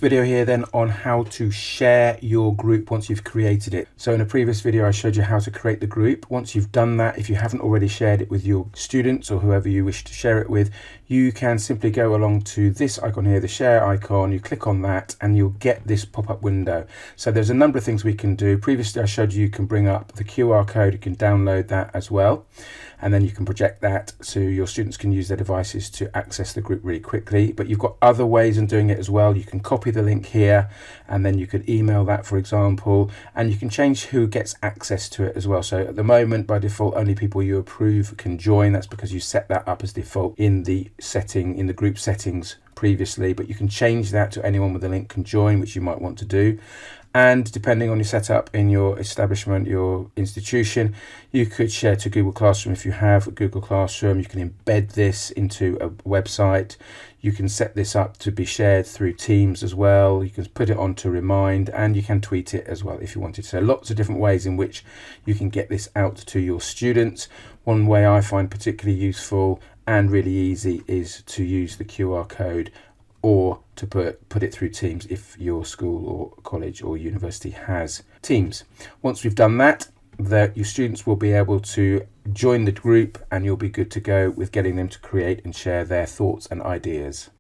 video here then on how to share your group once you've created it. So in a previous video I showed you how to create the group. Once you've done that, if you haven't already shared it with your students or whoever you wish to share it with, you can simply go along to this icon here, the share icon. You click on that and you'll get this pop-up window. So there's a number of things we can do. Previously I showed you can bring up the QR code, you can download that as well, and then you can project that so your students can use their devices to access the group really quickly. But you've got other ways of doing it as well. You can copy the link here and then you could email that, for example, and you can change who gets access to it as well. So at the moment, by default, only people you approve can join. That's because you set that up as default in the group settings previously, but you can change that to anyone with a link can join, which you might want to do. And depending on your setup in your establishment, your institution, you could share to Google Classroom. If you have a Google Classroom, you can embed this into a website. You can set this up to be shared through Teams as well. You can put it on to Remind, and you can tweet it as well if you wanted. So lots of different ways in which you can get this out to your students. One way I find particularly useful and really easy is to use the QR code, or to put it through Teams if your school or college or university has Teams. Once we've done that, your students will be able to join the group and you'll be good to go with getting them to create and share their thoughts and ideas.